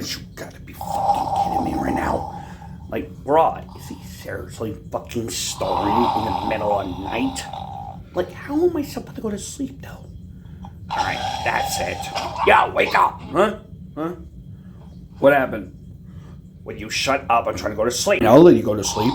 honest, you gotta be fucking kidding me right now. Like, bro, is he seriously fucking snoring in the middle of the night? Like, how am I supposed to go to sleep, though? Alright, that's it. Yeah, wake up! Huh? What happened? When you shut up, I'm trying to go to sleep. I'll let you go to sleep.